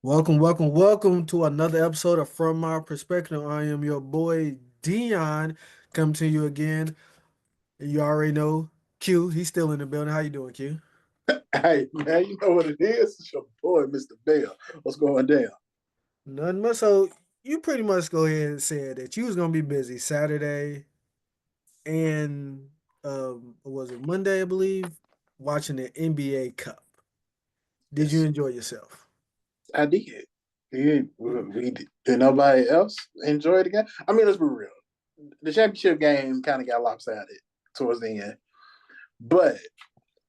Welcome to another episode of From My Perspective. I am your boy Dion, coming to you again. You already know Q. He's still in the building. How you doing, Q? Hey, man, you know what it is? It's your boy, Mr. Bell. What's going down? Nothing much. So you pretty much go ahead and said that you was gonna be busy Saturday and was it Monday, I believe, watching the NBA Cup. Did you Yes, enjoy yourself? I did. We did nobody else enjoy the game? I mean, let's be real. The championship game kind of got lopsided towards the end. But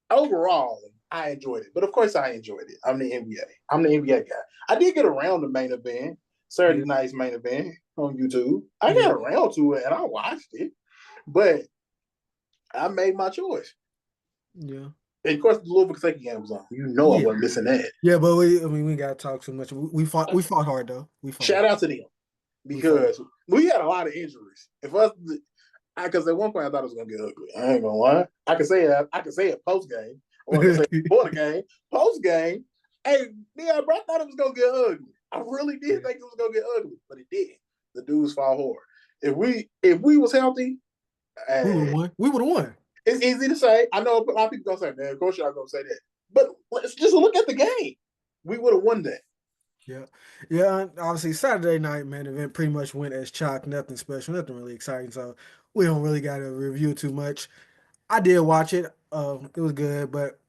overall, I enjoyed it. But of course, I enjoyed it. I'm the NBA. I'm the NBA guy. I did get around the main event, Saturday Yeah, night's main event on YouTube. I got yeah, around to it and I watched it. But I made my choice. yeah, And of course, the Louisville Kentucky game was on. You know I yeah. wasn't missing that. Yeah, but I mean, we gotta talk too much. We fought hard though. We fought Shout hard. out to them We fought. because we had a lot of injuries. If us, because at one point I thought it was gonna get ugly. I ain't gonna lie. I could say it. I could say it post game, or I could say it before the game. Post game, hey, yeah, bro, I thought it was gonna get ugly. I really Yeah. did think it was gonna get ugly, but it did. The dudes fall hard. If we was healthy, We would have hey, won. We would have won. it's easy to say. I know a lot of people gonna say, man, of course y'all gonna say that, but let's just look at the game. We would have won that. Yeah. Yeah. Obviously, Saturday night main event pretty much went as chalk. Nothing special. Nothing really exciting. So we don't really got to review too much. I did watch it. It was good, but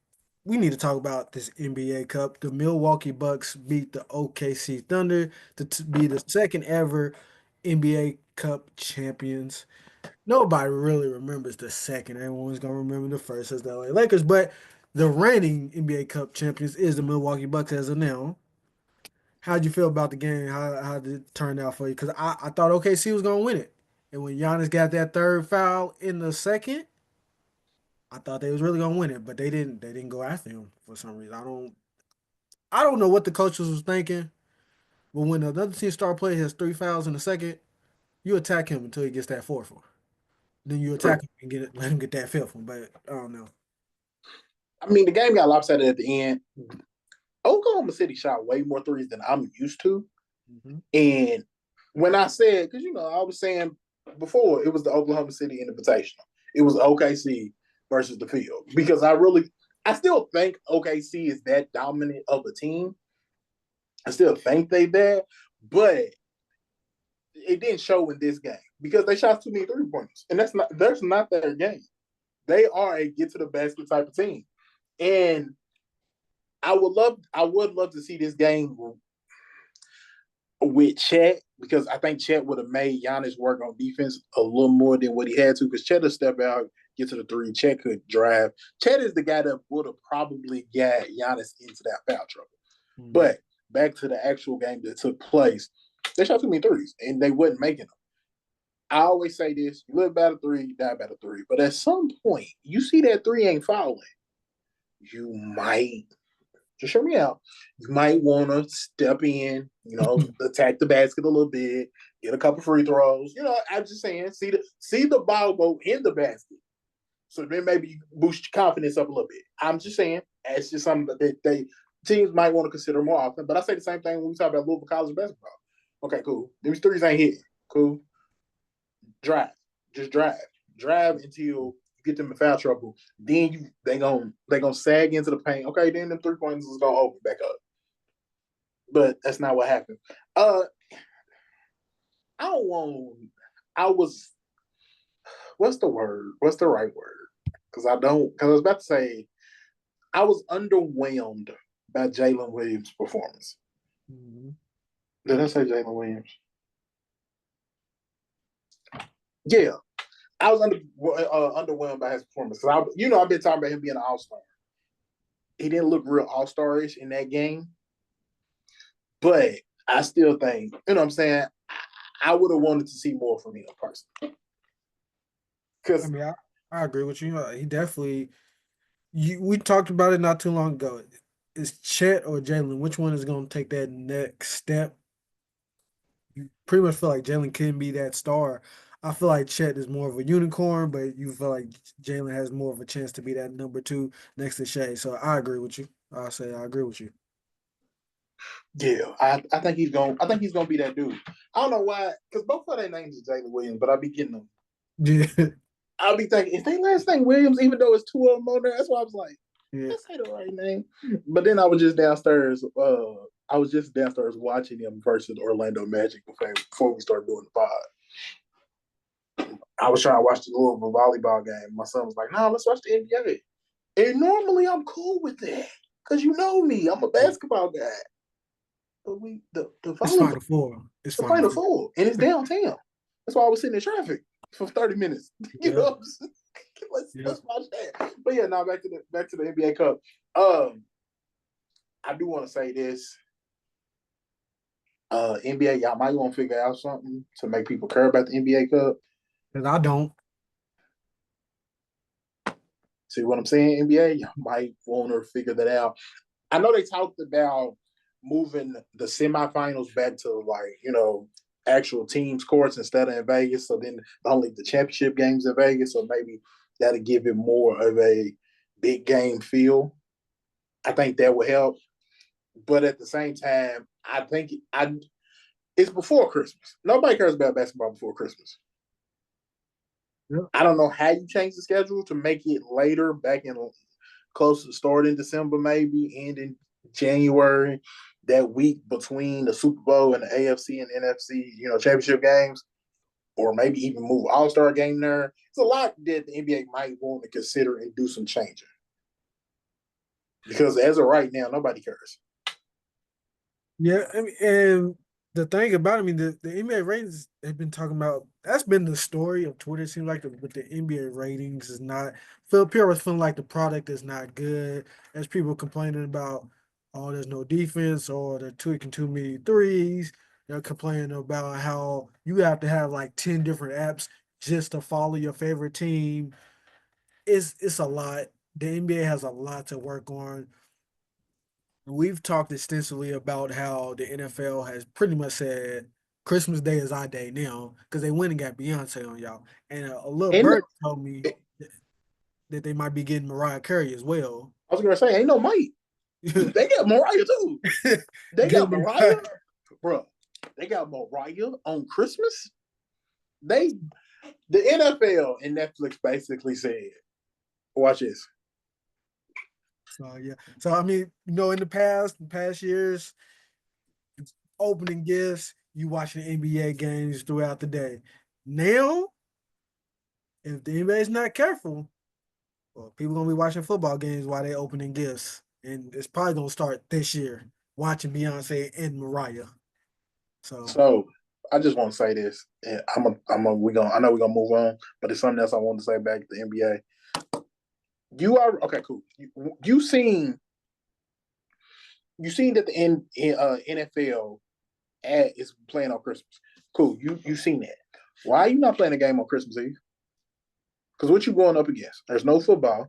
we need to talk about this NBA Cup. The Milwaukee Bucks beat the OKC Thunder to be the second ever NBA Cup champions. Nobody really remembers the second. Everyone's gonna remember the first as the LA Lakers, but the reigning NBA Cup champions is the Milwaukee Bucks as of now. How'd you feel about the game? How did it turn out for you? Because I thought OKC was gonna win it, and when Giannis got that third foul in the second, I thought they was really gonna win it, but they didn't. They didn't go after him for some reason. I don't know what the coaches was thinking, but when another team star player has three fouls in the second, you attack him until he gets that fourth one. Then you attack True. him and let him get that fifth one. But I don't know. I mean, the game got lopsided at the end. Oklahoma City shot way more threes than I'm used to. Hmm. And when I said, because I was saying before, it was the Oklahoma City Invitational. It was OKC versus the field because I still think OKC is that dominant of a team. I still think they bad, but it didn't show in this game because they shot too many 3 pointers, and that's not their game. They are a get to the basket type of team, and I would love to see this game with Chet because I think Chet would have made Giannis work on defense a little more than what he had to because Chet would step out, get to the three. Chet could drive. Chet is the guy that would have probably got Giannis into that foul trouble. Hmm. But back to the actual game that took place, they shot too many threes and they wasn't making them. I always say this: you live by the three, you die by the three. But at some point, you see that three ain't fouling, you might just hear me out. You might want to step in, attack the basket a little bit, get a couple free throws. I'm just saying, see the ball go in the basket. So then maybe you boost your confidence up a little bit. I'm just saying, it's just something that they teams might want to consider more often. But I say the same thing when we talk about Louisville college basketball. Okay, cool. These threes ain't hitting. Cool. Drive. Just drive until you get them in foul trouble. Then they gonna sag into the paint. Okay, then them 3 pointers is gonna open back up. But that's not what happened. Uh, I don't want. I was. What's the word? What's the right word? Because I don't. Because I was about to say I was underwhelmed by Jalen Williams' performance. Hmm. Did I say Jalen Williams? Yeah, I was underwhelmed by his performance. I've been talking about him being an all star. He didn't look real all starish in that game, but I still think, what I'm saying, I would have wanted to see more from him personally. I Because mean, I agree with you. He definitely. We talked about it not too long ago. Is Chet or Jalen? Which one is going to take that next step? You pretty much feel like Jalen can be that star. I feel like Chet is more of a unicorn, but you feel like Jalen has more of a chance to be that number two next to Shea. So I agree with you. I'll say I agree with you. Yeah, I think he's going. I think he's going to be that dude. I don't know why, because both of their names is Jalen Williams, but I be getting them. Yeah, I'll be thinking, is their last name Williams, even though it's two of them on there? That's why I was like, yeah. that's the right name. But then I was just downstairs. I was just downstairs watching him versus Orlando Magic before we started doing the pod. I was trying to watch the Louisville volleyball game. My son was like, "No, let's watch the NBA." And normally I'm cool with that because you know me, I'm a basketball guy. But the It's volleyball, Final Four. It's the Final final Four. four, and it's downtown. That's why I was sitting in traffic for 30 minutes. You Yeah, know, what I'm saying? yeah. let's watch that. But yeah, now back to the NBA Cup. I do want to say this. NBA, y'all might want to figure out something to make people care about the NBA Cup. Because I don't. See what I'm saying? NBA, y'all might want to figure that out. I know they talked about moving the semifinals back to actual teams courts instead of in Vegas. So then only the championship games in Vegas. So maybe that'll give it more of a big game feel. I think that would help. But at the same time, I think it's before Christmas. Nobody cares about basketball before Christmas. Yeah. I don't know how you change the schedule to make it later, back in close to start in December, maybe end in January. That week between the Super Bowl and the AFC and NFC, championship games, or maybe even move All Star game there. It's a lot that the NBA might want to consider and do some changing. Because as of right now, nobody cares. Yeah, I mean, and the thing about it, I mean, the NBA ratings they've been talking about. That's been the story of Twitter. It seems like with the NBA ratings is not. Phil Pierre was feeling like the product is not good. As people complaining about, oh, there's no defense, or they're tweaking too many threes. They're complaining about how you have to have like 10 different apps just to follow your favorite team. It's a lot. The NBA has a lot to work on. We've talked extensively about how the NFL has pretty much said Christmas Day is our day now because they went and got Beyonce on y'all. And a little And bird told me that they might be getting Mariah Carey as well. I was gonna say, ain't no Mike. They got Mariah too. They got Getting Mariah, bro. They got Mariah on Christmas. The NFL and Netflix basically said, "Watch this." so yeah. So I mean, in the past years, opening gifts, you watching NBA games throughout the day. Now, if the NBA is not careful, well, people gonna be watching football games while they opening gifts, and it's probably gonna start this year. Watching Beyonce and Mariah. So So I just want to say this. And I know we're gonna move on, but there's something else I want to say back to the NBA. You are okay, cool. You seen that the NFL is playing on Christmas. Cool. You seen that. Why are you not playing a game on Christmas Eve? Because what you going up against? There's no football.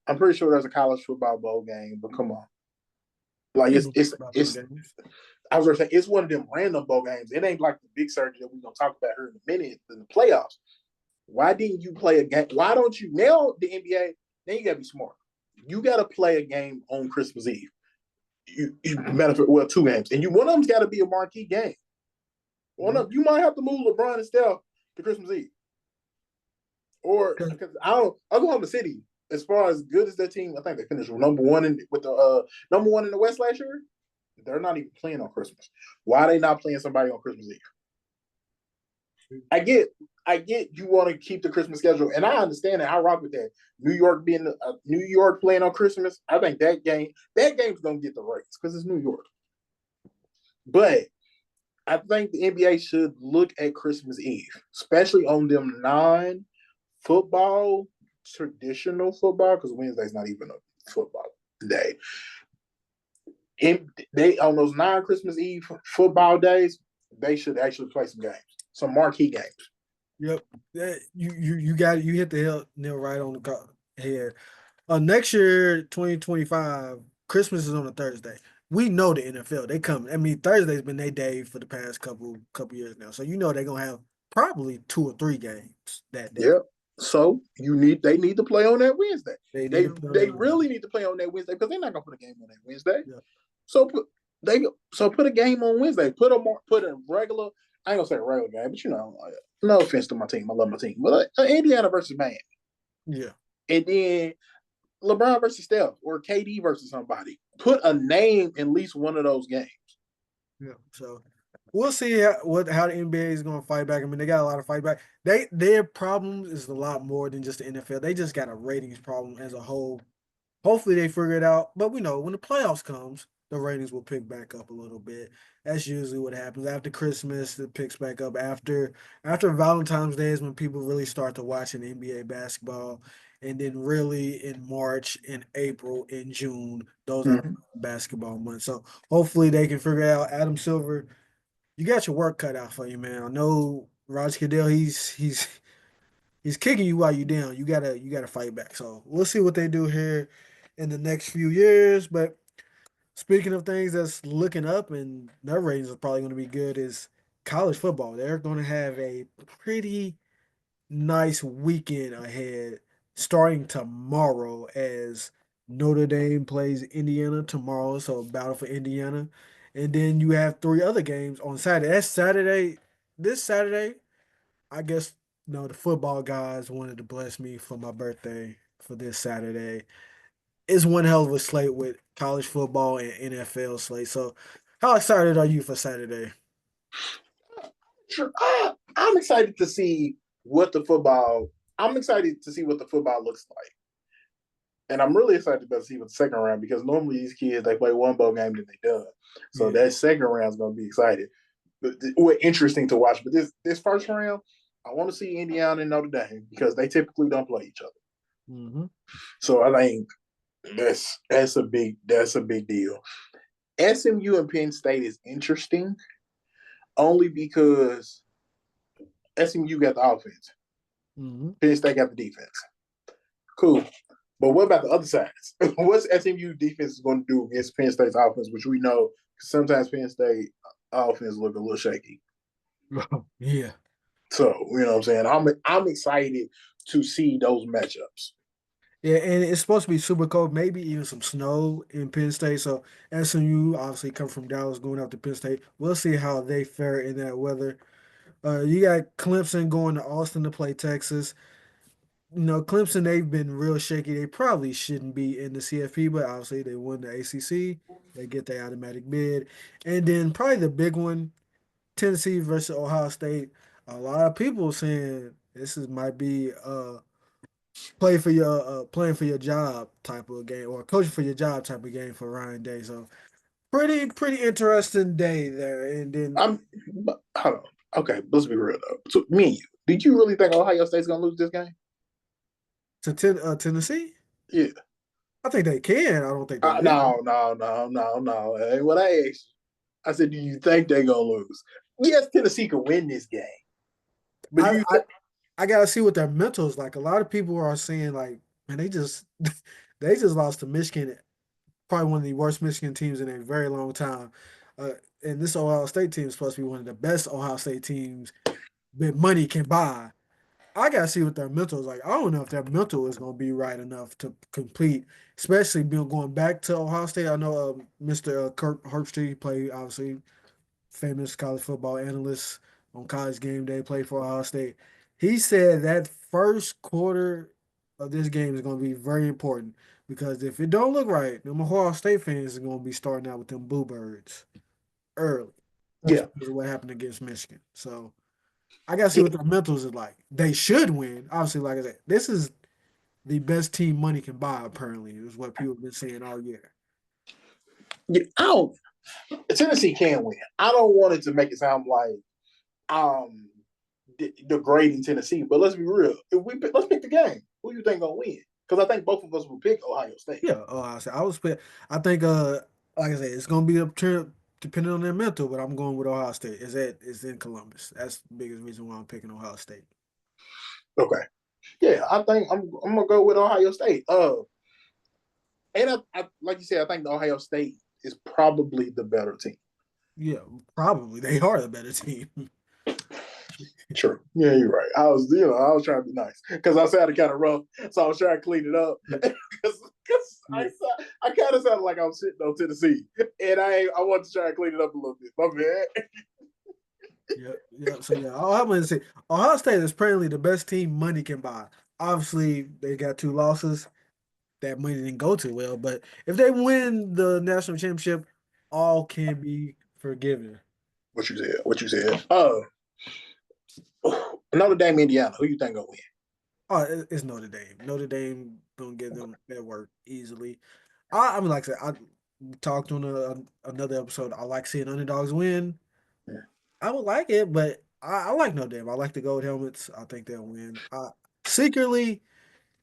I'm pretty sure there's a college football bowl game, but come on. Like ain't it's no it's about those it's games. I was gonna say it's one of them random bowl games. It ain't like the big surgery that we're gonna talk about here in a minute in the playoffs. Why didn't you play a game? Why don't you now the NBA? Now you gotta be smart. You gotta play a game on Christmas Eve. You matter well, two games, and one of them's got to be a marquee game. One of you might have to move LeBron and Steph to Christmas Eve, or because I don't Oklahoma City. As far as good as their team, I think they finished number one with the number one in the West last year. They're not even playing on Christmas. Why are they not playing somebody on Christmas Eve? I get you want to keep the Christmas schedule, and I understand that. I rock with that. New York playing on Christmas. I think that game's gonna get the rates because it's New York. But I think the NBA should look at Christmas Eve, especially on them non-football traditional football, because Wednesday's not even a football day. They on those non-Christmas Eve football days, they should actually play some games, some marquee games. Yep. You got you hit the nail right on the head. Next year, 2025, Christmas is on a Thursday. We know the NFL. They come. I mean, Thursday's been their day for the past couple years now. So they're gonna have probably 2 or 3 games that day. Yeah. So they need to play on that Wednesday. They need They to play on they that Wednesday. really need to play on that Wednesday because they're not gonna put a game on that Wednesday. Yeah. So They so put a game on Wednesday. Put a regular. I ain't gonna say a regular game, but no offense to my team, I love my team, but Indiana versus Miami, Yeah. and then LeBron versus Steph or KD versus somebody. Put a name in at least one of those games. Yeah. So we'll see how the NBA is going to fight back. I mean, they got a lot of fight back. Their problems is a lot more than just the NFL. They just got a ratings problem as a whole. Hopefully they figure it out. But we know when the playoffs comes, the ratings will pick back up a little bit. That's usually what happens after Christmas. It picks back up after Valentine's Day is when people really start to watch an NBA basketball, and then really in March, in April, in June, those are the Mm-hmm. basketball months. So hopefully they can figure it out. Adam Silver, you got your work cut out for you, man. I know Raj Cadell, he's kicking you while you're down. You gotta fight back. So we'll see what they do here in the next few years. But speaking of things that's looking up and their ratings are probably going to be good is college football. They're going to have a pretty nice weekend ahead, starting tomorrow as Notre Dame plays Indiana tomorrow. So battle for Indiana, and then you have three other games on Saturday. That's Saturday. This Saturday, I guess no, the football guys wanted to bless me for my birthday for this Saturday. It's one hell of a slate with college football and NFL slate. So, how excited are you for Saturday? Sure. I'm excited to see what the football. I'm excited to see what the football looks like, and I'm really excited to see what the second round because normally these kids they play one bowl game then they done. So Yeah. that second round is going to be excited. What interesting to watch. But this first round, I want to see Indiana and Notre Dame because they typically don't play each other. Hmm. So I think that's a big deal. SMU and Penn State is interesting only because SMU got the offense, Hmm. Penn State got the defense. Cool. But what about the other sides? What's SMU defense is going to do against Penn State's offense, which we know sometimes Penn State offense look a little shaky. Yeah. So you know what I'm saying. I'm excited to see those matchups. Yeah, and it's supposed to be super cold, maybe even some snow in Penn State. So SMU obviously come from Dallas going up to Penn State. We'll see how they fare in that weather. You got Clemson going to Austin to play Texas. Clemson, they've been real shaky. They probably shouldn't be in the CFP, but obviously they won the ACC. They get their automatic bid. And then probably the big one, Tennessee versus Ohio State. A lot of people saying this is might be playing for your job type of game or coaching for your job type of game for Ryan Day. So pretty interesting day there. And then I'm hold on. Okay, let's be real though. So me and you, did you really think Ohio State's gonna lose this game? Tennessee, Yeah. I think they can. I don't think they will. No. Hey, what I asked you, I said, do you think they're gonna lose? Yes, Tennessee could win this game, but do I, you I I gotta see what their mental is like. A lot of people are saying like, man, they just they just lost to Michigan, probably one of the worst Michigan teams in a very long time. Uh, and this Ohio State team is supposed to be one of the best Ohio State teams that money can buy. I gotta see what their mental is like. I don't know if their mental is gonna be right enough to complete, especially being going back to Ohio State. I know Mr. Kirk Herbstreit played obviously famous college football analyst on College Game Day, played for Ohio State. He said that first quarter of this game is going to be very important because if it don't look right, them Ohio State fans are going to be starting out with them boo birds early, just yeah, because of what happened against Michigan. So I got to see yeah, what their mentals is like. They should win. Obviously, like I said, this is the best team money can buy, apparently, is what people have been saying all year. yeah. I don't. Tennessee can win. I don't want it to make it sound like um degrading Tennessee, but let's be real. Let's pick the game. Who you think gonna win? Because I think both of us will pick Ohio State. Yeah, I said I was. I think, like I said, it's gonna be up to depending on their mental, but I'm going with Ohio State. It's in Columbus. That's the biggest reason why I'm picking Ohio State. Okay. Yeah, I think I'm gonna go with Ohio State. And like you said, I think the Ohio State is probably the better team. Yeah, probably they are the better team. True. Yeah, you're right. I was trying to be nice because I sounded kind of rough, so I was trying to clean it up. Yeah, Because yeah, I kind of sounded like I was sitting on Tennessee, and I wanted to try and clean it up a little bit. My bad. yeah, yeah. So yeah, all I'm gonna say, Ohio State is apparently the best team money can buy. Obviously, they got two losses. That money didn't go too well, but if they win the national championship, all can be forgiven. What you said? What you said? Notre Dame, Indiana. Who you think gonna win? Oh, it's Notre Dame. Notre Dame gonna give them that work easily. I mean, like I said, I talked on another episode. I like seeing underdogs win. Yeah. I would like it, but I like Notre Dame. I like the gold helmets. I think they'll win. Secretly,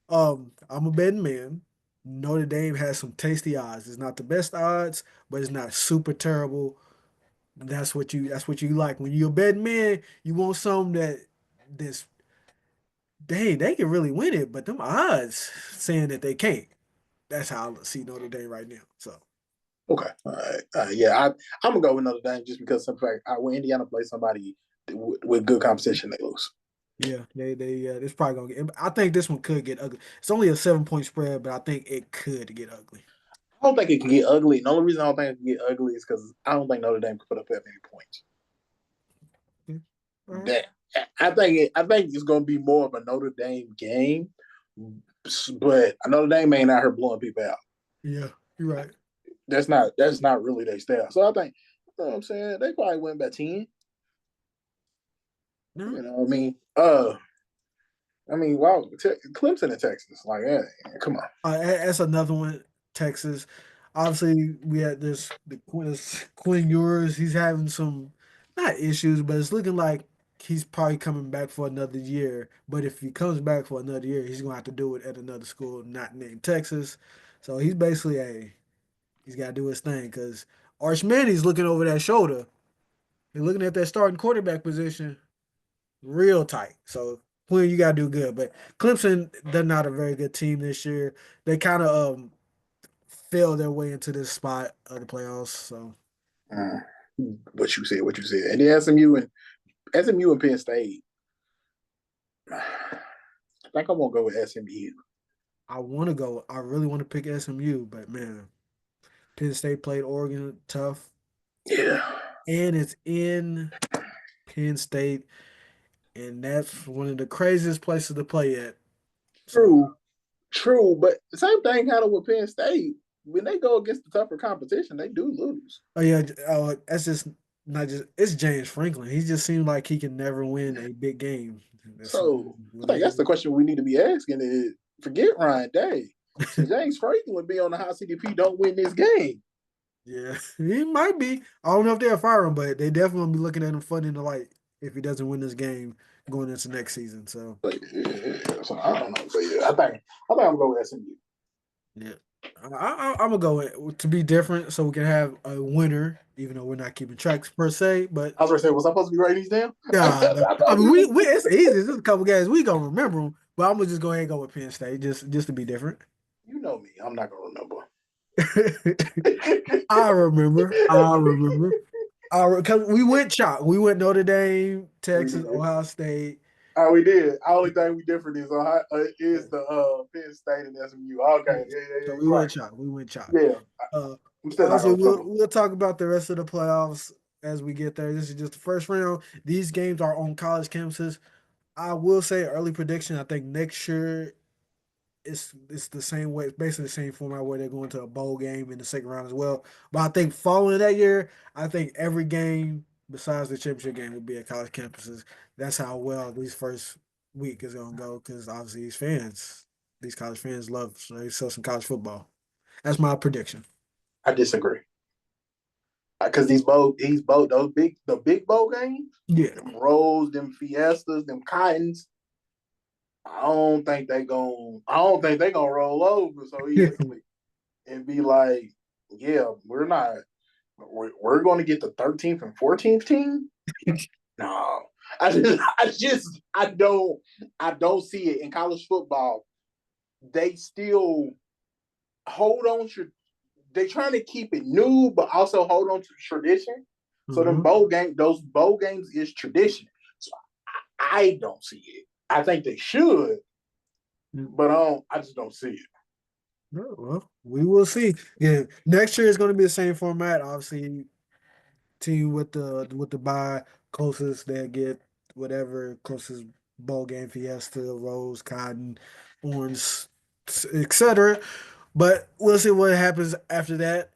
I'm a betting man. Notre Dame has some tasty odds. It's not the best odds, but it's not super terrible. That's what you like. When you're a betting man, you want something that's dang, they can really win it, but them odds saying that they can't. That's how I see Notre Dame right now. So Okay. All right. Yeah, I'm gonna go with Notre Dame just because of the fact when Indiana plays somebody with good competition, they lose. yeah, it's probably gonna get. I think this one could get ugly. It's only a 7 point spread, but I think it could get ugly. I don't think it can get ugly. The only reason I don't think it can get ugly is because I don't think Notre Dame can put up that many points. Yeah. All right. That I think it's going to be more of a Notre Dame game, but Notre Dame ain't out here blowing people out. Yeah, you're right. That's not really their style. So I think you know what I'm saying they probably win by 10. No, You know what I mean? Wow, Clemson and Texas, like, come on. that's another one. Texas. Obviously, we had Quinn Ewers. He's having some not issues, but it's looking like he's probably coming back for another year. But if he comes back for another year, he's gonna have to do it at another school not named Texas. So he's basically he's got to do his thing because Arch Manny's looking over that shoulder. He's looking at that starting quarterback position real tight. So Quinn, you gotta do good. But Clemson, they're not a very good team this year. They kind of fell their way into this spot of the playoffs. So Mm. What you said, and then SMU and Penn State. I think I'm gonna go with SMU. I want to go. I really want to pick SMU, but man, Penn State played Oregon tough, Yeah, and it's in Penn State, and that's one of the craziest places to play at. So, true, true, but the same thing kind of with Penn State. When they go against the tougher competition, they do lose. oh yeah, that's just not just. It's James Franklin. He just seems like he can never win a big game. That's So I when think they that's the question we need to be asking: is forget Ryan Day. Should James Franklin be on the hot CDP? Don't win this game. Yeah, he might be. I don't know if they'll fire him, but they definitely gonna be looking at him funny in the light if he doesn't win this game going into next season. So But yeah, so I don't know, but yeah, I think I'm going with SMU. yeah, I'm gonna go to be different, so we can have a winner, even though we're not keeping tracks per se. But I was going to say, was I supposed to be writing these down? yeah, I I thought mean we we it's easy. It's just a couple guys we gonna remember them. But I'm gonna just go ahead and go with Penn State just to be different. you know me. I'm not going to remember. I remember. I remember. Because we went chalk. We went Notre Dame, We Texas, did. Ohio State. Oh, we did. The only thing we different is the Penn State and SMU. Okay, Yes. yeah, So we you're right. went chalk. We went chalk. Yeah, Uh, I'm still not Obviously, going to we'll remember. we'll talk about the rest of the playoffs as we get there. This is just the first round. These games are on college campuses. I will say early prediction. I think next year it's the same way. It's basically the same format where they're going to a bowl game in the second round as well. But I think following that year, I think every game besides the championship game will be at college campuses. That's how well these first week is going to go because obviously these college fans love so they sell some college football. That's my prediction. I disagree. Because the big bowl games, Yeah. them Rolls, them Fiestas, them Cottons, I don't think they gonna roll over so easily and be like, yeah, we're going to get the 13th and 14th team. No, I don't see it in college football. They still hold on to. They trying to keep it new, but also hold on to tradition. So Uh-huh. those bowl games is tradition. So I don't see it. I think they should, Mm. but I just don't see it. No, well, we will see. Yeah, next year is going to be the same format. Obviously, team with the bye closest they get whatever closest bowl game, Fiesta, Rose, Cotton, Orange, etc. But we'll see what happens after that.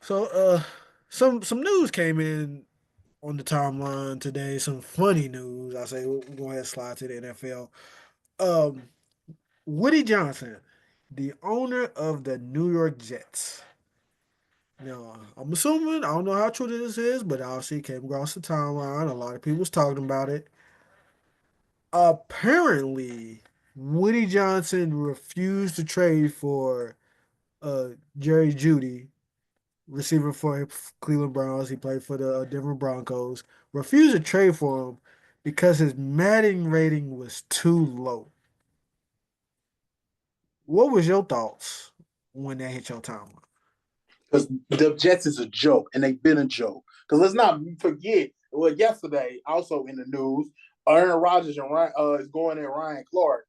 So, some news came in on the timeline today. Some funny news. I say we'll go ahead and slide to the NFL. Um, Woody Johnson, the owner of the New York Jets. Now, I'm assuming, I don't know how true this is, but obviously it came across the timeline. A lot of people was talking about it. Apparently, Woody Johnson refused to trade for Jerry Jeudy, receiver for Cleveland Browns. He played for the Denver Broncos. Refused to trade for him because his Madden rating was too low. What was your thoughts when that hit your timeline? Because the Jets is a joke, and they've been a joke. Because let's not forget, well, yesterday, also in the news, Aaron Rodgers and Ryan, is going at Ryan Clark.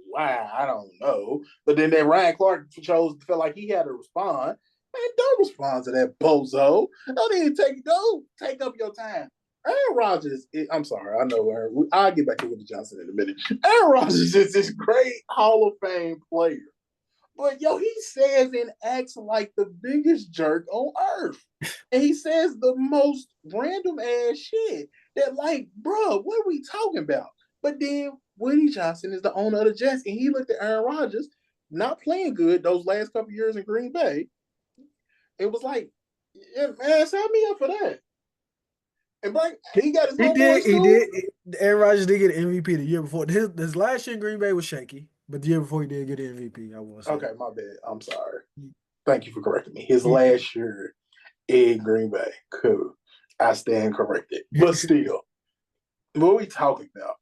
Why? I don't know. But then that Ryan Clark felt like he had to respond. Man, don't respond to that bozo. Don't even take up your time. Aaron Rodgers, I'm sorry, I know Aaron. I'll get back to Woody Johnson in a minute. Aaron Rodgers is this great Hall of Fame player. But yo, he says and acts like the biggest jerk on earth. And he says the most random ass shit that, like, bro, what are we talking about? But then Woody Johnson is the owner of the Jets, and he looked at Aaron Rodgers not playing good those last couple years in Green Bay. It was like, yeah, man, sign me up for that. And Frank, he got his He did. homeboys He too. did. Aaron Rodgers did get an MVP the year before. His last year in Green Bay was shaky, but the year before he did get an MVP. I will say. Okay, my bad. I'm sorry. Thank you for correcting me. His He, last year in Green Bay. Cool. I stand corrected. But still, what are we talking about?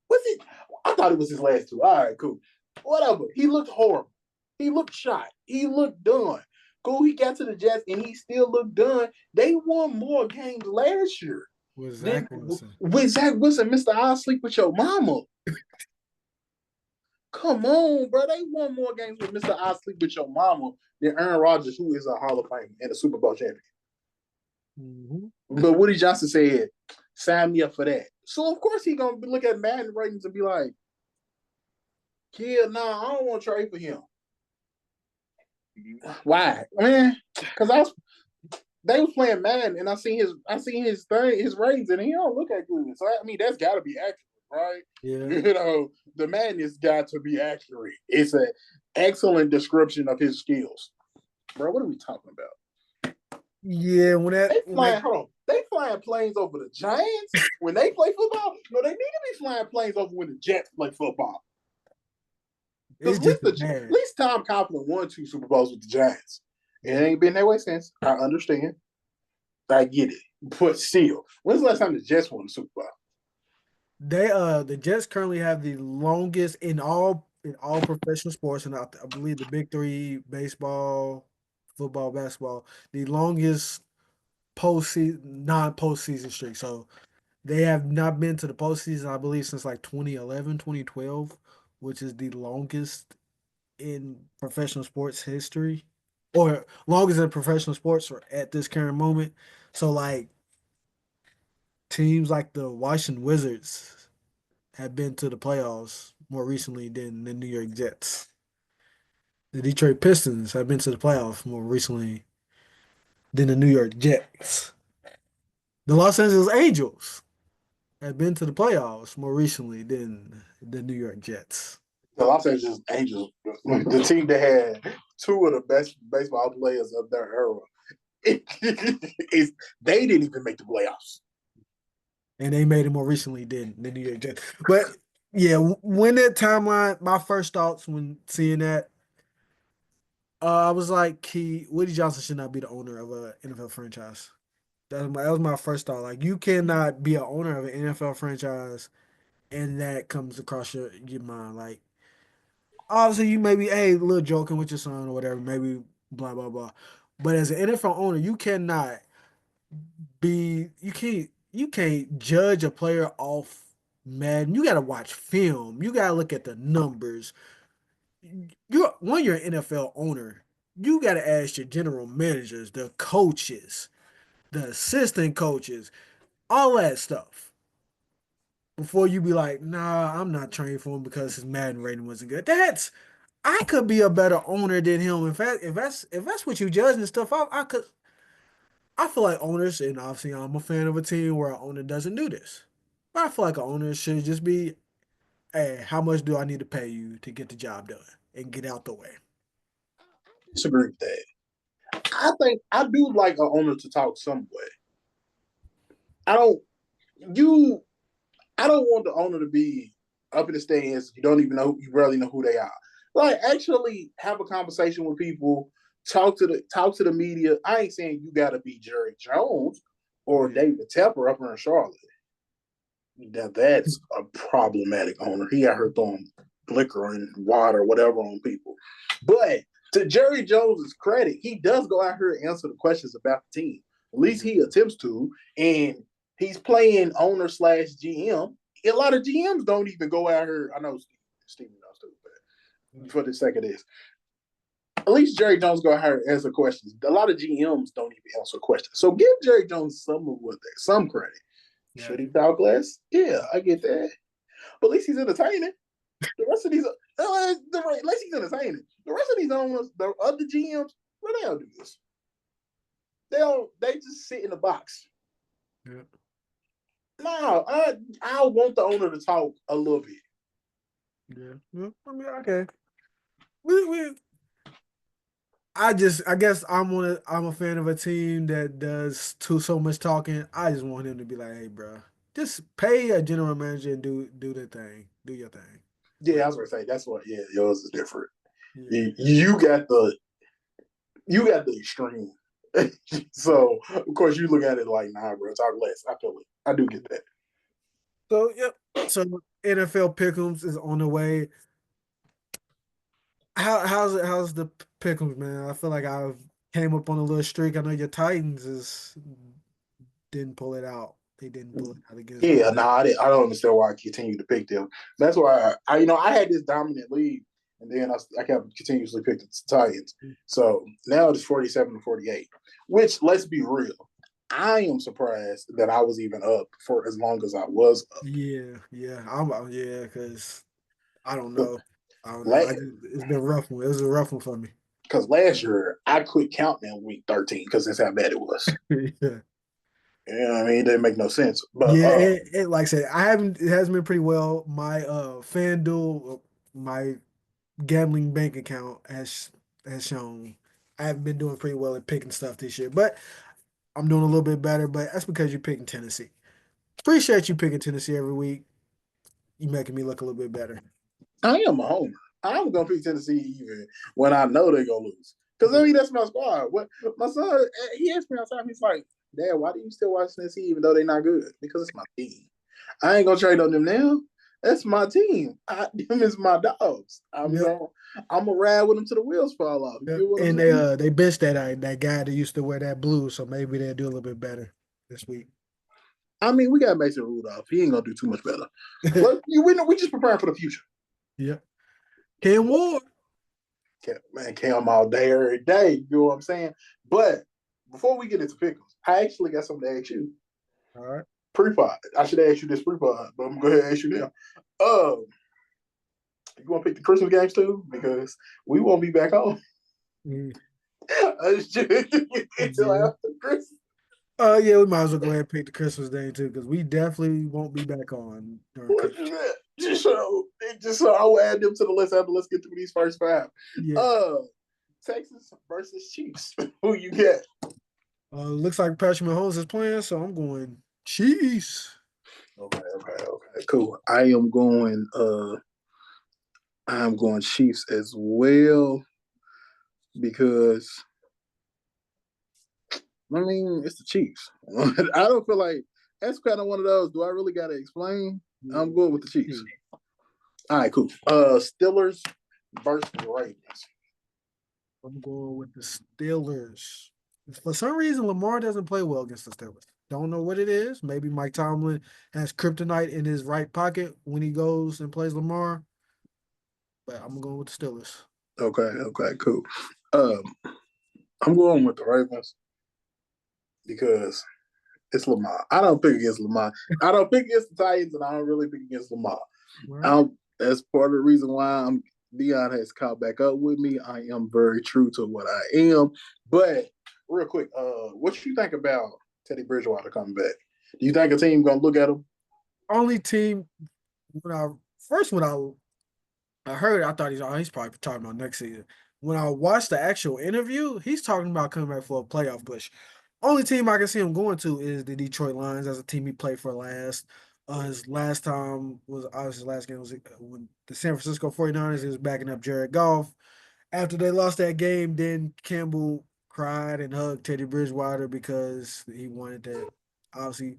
Was it? I thought it was his last two. All right, cool. Whatever. He looked horrible. He looked shot. He looked done. Cool. He got to the Jets and he still looked done. They won more games last year with than Zach Wilson. with Zach Wilson, Mr. I'll sleep with your mama. Come on, bro. They won more games with Mr. I sleep with your mama than Aaron Rodgers, who is a Hall of Fame and a Super Bowl champion. Mm-hmm. But Woody Johnson said, sign me up for that. So of course he gonna look at Madden ratings and be like, yeah, nah, I don't want to trade for him. Why? Man, because they was playing Madden and I seen his thing, his ratings, and he don't look that good. So I mean that's gotta be accurate, right? Yeah. You know, the Madden has got to be accurate. It's an excellent description of his skills. Bro, what are we talking about? Yeah. Hold on. They flying planes over the Giants when they play football? No, they need to be flying planes over when the Jets play football. Because It's just at bad. least Tom Coughlin won 2 Super Bowls with the Giants. It ain't been that way since. I understand. I get it. But still, when's the last time the Jets won the Super Bowl? The Jets currently have the longest in all professional sports, and I believe the big three: baseball, football, basketball, the longest postseason non-postseason streak. So they have not been to the postseason, I believe, since like 2011, 2012, which is the longest in professional sports history, or longest in professional sports or at this current moment. So like teams like the Washington Wizards have been to the playoffs more recently than the New York Jets. The Detroit Pistons have been to the playoffs more recently than the New York Jets. The Los Angeles Angels have been to the playoffs more recently than the New York Jets. The Los Angeles Angels, the team that had two of the best baseball players of their era, they didn't even make the playoffs. And they made it more recently than the New York Jets. But yeah, when that timeline, my first thoughts when seeing that, I was like, Woody Johnson should not be the owner of a NFL franchise. That was my first thought. Like, you cannot be an owner of an NFL franchise, and that comes across your mind. Like, obviously, you may be a little joking with your son or whatever, maybe blah blah blah. But as an NFL owner, you can't judge a player off. Madden, you got to watch film. You got to look at the numbers. You're an NFL owner. You got to ask your general managers, the coaches, the assistant coaches, all that stuff before you be like, nah, I'm not training for him because his Madden rating wasn't good. I could be a better owner than him. In fact, if that's what you judge and stuff, I feel like owners, and obviously I'm a fan of a team where an owner doesn't do this. But I feel like an owner should just be, hey, how much do I need to pay you to get the job done and get out the way? Disagree with that. I think I do like an owner to talk some way. I don't you I don't want the owner to be up in the stands. You don't even know, you barely know who they are. Like, actually have a conversation with people. Talk to the media. I ain't saying you got to be Jerry Jones or Yeah. David Tepper up here in Charlotte. That's a problematic owner. He got her throwing liquor and water, whatever, on people. But to Jerry Jones's credit, he does go out here and answer the questions about the team. At least he attempts to, and he's playing owner slash GM. A lot of GMs don't even go out here. I know Steven knows too, but for the sake of this, at least Jerry Jones go out here and answer questions. A lot of GMs don't even answer questions. So give Jerry Jones some credit. Yeah. Should he talk less? Yeah, I get that. But at least he's entertaining. The rest of these, at least he's entertaining. The rest of these owners, the other GMs, well, they don't do this. They don't. They just sit in the box. Yeah. No, I want the owner to talk a little bit. Yeah. Well, I mean, okay. We I guess I'm a fan of a team that does too so much talking. I just want him to be like, hey, bro, just pay a general manager and do the thing, do your thing. Yeah, But I was gonna say that's what. Yeah, yours is different. yeah, You got the extreme. So of course you look at it like, nah, bro, talk less. I feel it. I do get that. so yep. So NFL Pick'ems is on the way. How's the Pick'ems, man? I feel like I've came up on a little streak. I know your Titans is didn't pull it out. They didn't pull it out against the. Yeah, nah, I don't understand why I continue to pick them. That's why I had this dominant lead, and then I kept continuously picking the Titans. So now it's 47-48. Which, let's be real, I am surprised that I was even up for as long as I was up. Yeah. Yeah, because I don't Because know. I don't know. It's been a rough one. It was a rough one for me. last year I quit counting in week 13 because that's how bad it was. Yeah. You know what I mean? It didn't make no sense. But Yeah, like I said, it hasn't been pretty well. My FanDuel, my gambling bank account has shown I haven't been doing pretty well at picking stuff this year, but I'm doing a little bit better. But that's because you're picking Tennessee. Appreciate you picking Tennessee every week. You making me look a little bit better. I am a homer. I'm gonna pick Tennessee even when I know they're gonna lose. Because I Yeah. mean that's my squad. What my son, he asked me all the time, he's like, Dad, why do you still watch Tennessee even though they're not good? Because it's my team. I ain't gonna trade on them now. That's my team. Them is my dogs. Yep. I'm gonna ride with them till the wheels fall off. You Yep. get what I'm And saying? they benched that guy that used to wear that blue, so maybe they'll do a little bit better this week. I mean, we got Mason Rudolph. He ain't gonna do too much better. We just preparing for the future. Yep. Cam Ward. Man, Cam all day, every day. You know what I'm saying? But before we get into pickles, I actually got something to ask you. All right. Pre-pod. I should ask you this pre-pod, but I'm gonna go ahead and ask you now. You want to pick the Christmas games too? Because we won't be back home Mm, until yeah. after Christmas. Yeah, we might as well go ahead and pick the Christmas day too, because we definitely won't be back on during What Christmas. is that? Just so I will add them to the list after let's get through these first five. Yeah. Uh, Texas versus Chiefs. Who you get? Looks like Patrick Mahomes is playing, so I'm going Chiefs. Okay. Cool. I'm going Chiefs as well because I mean it's the Chiefs. I don't feel like that's kind of one of those. Do I really gotta explain? Yeah. I'm going with the Chiefs. All right, cool. Steelers versus Ravens. I'm going with the Steelers. For some reason, Lamar doesn't play well against the Steelers. Don't know what it is. Maybe Mike Tomlin has kryptonite in his right pocket when he goes and plays Lamar. But I'm going with the Steelers. Okay, cool. Um, I'm going with the Ravens because it's Lamar. I don't pick against Lamar. I don't pick against the Titans, and I don't really pick against Lamar. Right. That's part of the reason why Dion has caught back up with me. I am very true to what I am. But real quick, what you think about Teddy Bridgewater coming back? Do you think a team gonna look at him? Only team when I first when I heard, I thought he's probably talking about next season. When I watched the actual interview, he's talking about coming back for a playoff push. Only team I can see him going to is the Detroit Lions as a team he played for last. His last time was obviously his last game was when the San Francisco 49ers. He was backing up Jared Goff. After they lost that game, then Campbell cried and hugged Teddy Bridgewater because he wanted that. Obviously,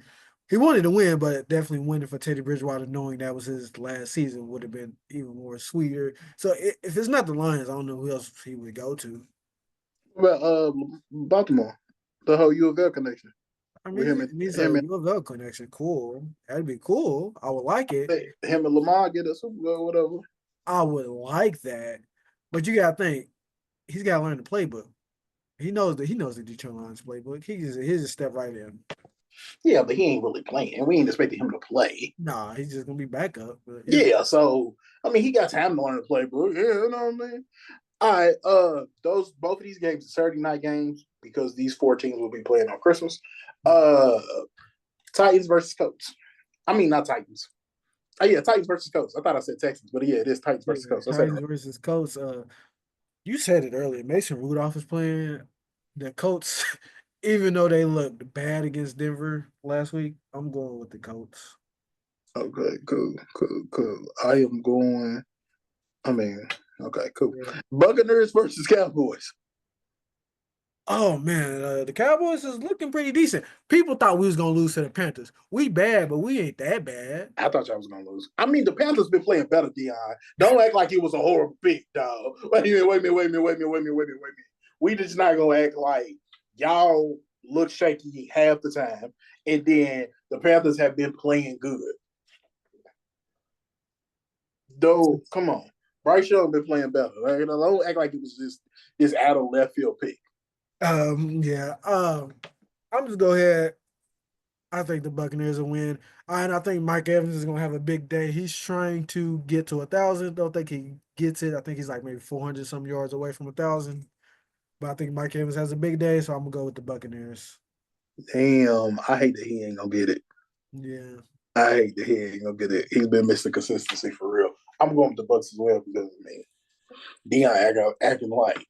he wanted to win, but definitely winning for Teddy Bridgewater, knowing that was his last season, would have been even more sweeter. So if it's not the Lions, I don't know who else he would go to. Well, Baltimore, the whole U of L connection I with mean, it needs a him U of L connection. Cool. That'd be cool. I would like it. and him and Lamar get a Super Bowl, whatever. I would like that. But you gotta think, he's gotta learn the playbook. He knows the Detroit Lions playbook. He's a step right in. Yeah, but he ain't really playing. And we ain't expecting him to play. Nah, he's just gonna be backup. But yeah. Yeah, so I mean, he got time to learn the playbook. Yeah, you know what I mean. All right, those both of these games are Saturday night games because these four teams will be playing on Christmas. Uh, Titans versus Colts. I mean, not Titans. Oh yeah, Titans versus Colts. I thought I said Texans, but yeah, it is Titans Yeah, versus Colts. I said it Titans right. versus Colts. You said it earlier. Mason Rudolph is playing the Colts, even though they looked bad against Denver last week. I'm going with the Colts. Okay, cool. I am going. I mean, okay, cool. Yeah. Buccaneers versus Cowboys. Oh man, the Cowboys is looking pretty decent. People thought we was gonna lose to the Panthers. We bad, but we ain't that bad. I thought y'all was gonna lose. I mean, the Panthers been playing better, Dion. Don't act like it was a horrible pick, dog. Wait a minute. We just not gonna act like y'all look shaky half the time, and then the Panthers have been playing good. Though, come on, Bryce Young been playing better. Right? Don't act like it was just this out of left field pick. Yeah. I'm just go ahead. I think the Buccaneers will win. And I think Mike Evans is gonna have a big day. He's trying to get to 1,000. Don't think he gets it. I think he's like maybe 400 some yards away from 1,000. But I think Mike Evans has a big day, so I'm gonna go with the Buccaneers. Damn, I hate that he ain't gonna get it. Yeah. I hate that he ain't gonna get it. He's been missing consistency for real. I'm going with the Bucks as well because I mean Dion acting like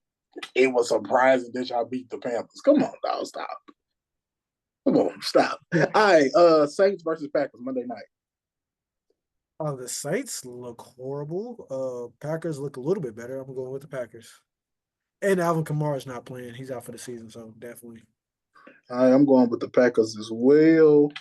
it was surprising that y'all beat the Panthers. Come on, dog, stop. Come on, stop. All right, Saints versus Packers Monday night. The Saints look horrible. Packers look a little bit better. I'm going with the Packers. And Alvin Kamara's not playing. He's out for the season, so definitely. All right, I'm going with the Packers as well.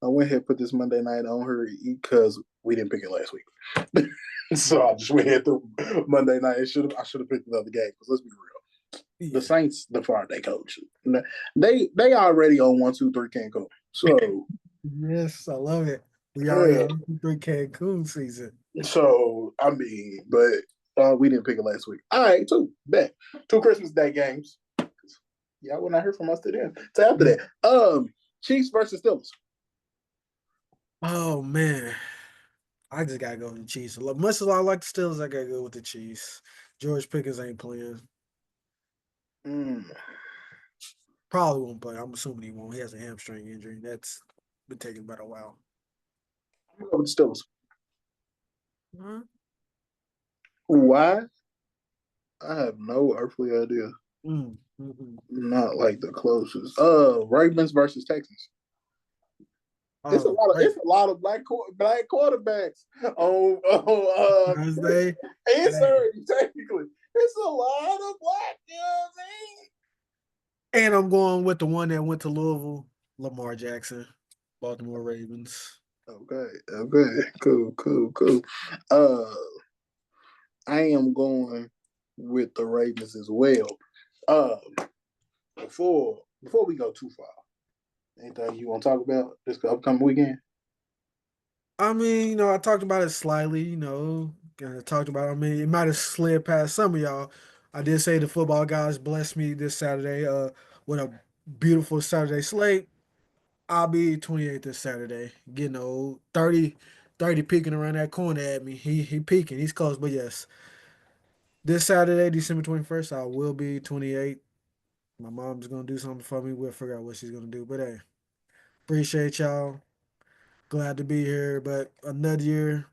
I went ahead and put this Monday night on her because we didn't pick it last week. So I just went ahead through Monday night. I should have picked another game because let's be real. The Yeah. Saints, the far they coach, they already on 1, 2, 3 Cancun. So Yes, I love it. We already yeah, on three Cancun season. so I mean, but we didn't pick it last week. All right, two Christmas Day games. Y'all will not hear from us to then. So after that, Chiefs versus Steelers. Oh man, I just gotta go with the Chiefs. Much as I like the Steelers, I gotta go with the Chiefs. George Pickens ain't playing. Mm. Probably won't play. I'm assuming he won't. He has a hamstring injury. That's been taking about a while. I'm going with the Steelers. Mhm. Why? I have no earthly idea. Mhm. Not like the closest. Ravens versus Texans. Right. It's a lot of black quarterbacks on Thursday. Hey. insert technically. It's a lot of black, you know what I And I'm going with the one that went to Louisville, Lamar Jackson, Baltimore Ravens. mean? Okay. Cool. Uh I am going with the Ravens as well. Uh before we go too far, anything you want to talk about this upcoming weekend? I mean, I talked about it slightly, kind of talked about it. I mean, it might have slid past some of y'all. I did say the football guys blessed me this Saturday with a beautiful Saturday slate. I'll be 28 this Saturday, getting old. 30 peeking around that corner at me. He peeking. He's close, but yes. This Saturday, December 21st, I will be 28. My mom's gonna do something for me. We'll figure out what she's gonna do. But hey, appreciate y'all. Glad to be here. But another year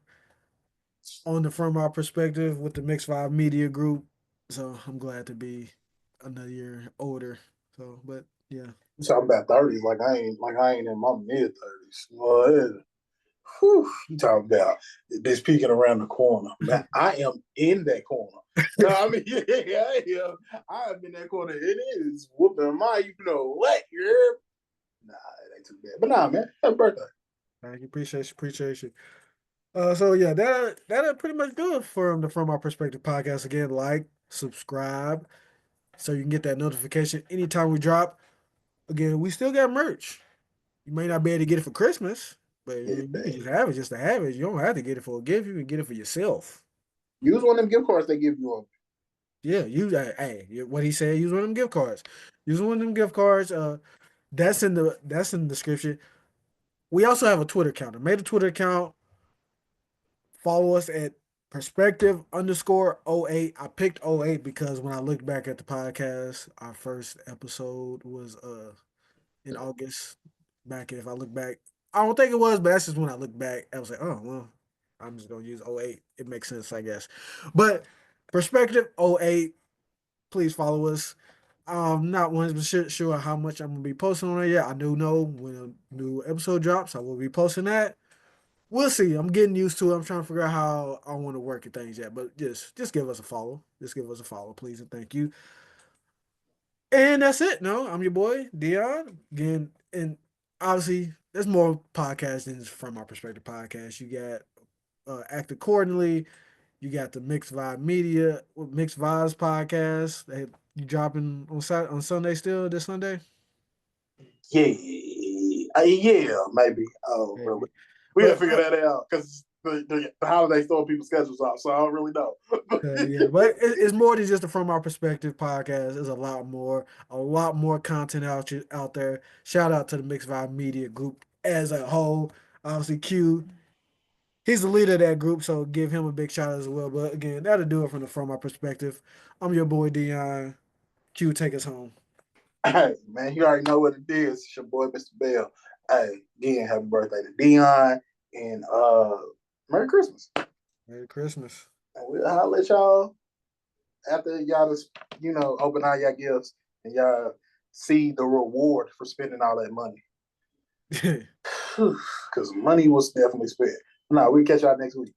on the From Our Perspective with the Mixed Vibe Media Group. So I'm glad to be another year older. So, but yeah. You talking about 30s like I ain't in my mid 30s. Well, whew, you talking about this peeking around the corner. Man, I am in that corner. I mean, yeah, I am. I am in that corner. It is whooping my, what? Yeah. Nah, it ain't too bad. But nah, man, happy birthday. Thank you. Appreciate you. Appreciate you. So yeah, that'll pretty much do it for the From Our Perspective podcast. Again, like, subscribe, so you can get that notification anytime we drop. Again, we still got merch. You may not be able to get it for Christmas, but Yeah, you can man. just have it just to have it. You don't have to get it for a gift. You can get it for yourself. Use one of them gift cards they give you on. Yeah, what he said. Use one of them gift cards. Use one of them gift cards. That's in the description. We also have a Twitter account. I made a Twitter account. Follow us at perspective_08. I picked '08 because when I looked back at the podcast, our first episode was in August. Back if I look back, I don't think it was, but that's just when I look back. I was like, oh well, I'm just gonna use '08. It makes sense, I guess. But perspective '08, please follow us. I'm not 100% sure how much I'm gonna be posting on it yet. I do know when a new episode drops, I will be posting that. We'll see. I'm getting used to it. I'm trying to figure out how I want to work at things yet. But just give us a follow. Just give us a follow, please, and thank you. And that's it. No, I'm your boy, Dion. Again, and obviously there's more podcasts than From Our Perspective podcast. You got Act Accordingly, you got the Mixed Vibe Media, Mixed Vibes podcast. You dropping on Sunday still this Sunday? Yeah, yeah, maybe. Oh, really? Maybe. We gotta But figure that out because the holidays throw people's schedules off, so I don't really know. yeah, but it's more than just a From Our Perspective podcast. There's a lot more content out there. Shout out to the Mixed Vibe Media Group as a whole. Obviously, Q, he's the leader of that group, so give him a big shout out as well. But again, that'll do it from Our Perspective. I'm your boy Dion. Q, take us home. Hey, man, you already know what it is. It's your boy, Mr. Bell. Hey, again, happy birthday to Dion and Merry Christmas. Merry Christmas. And I'll let y'all after y'all just, open all y'all gifts and y'all see the reward for spending all that money. Because money was definitely spent. No, we'll catch y'all next week.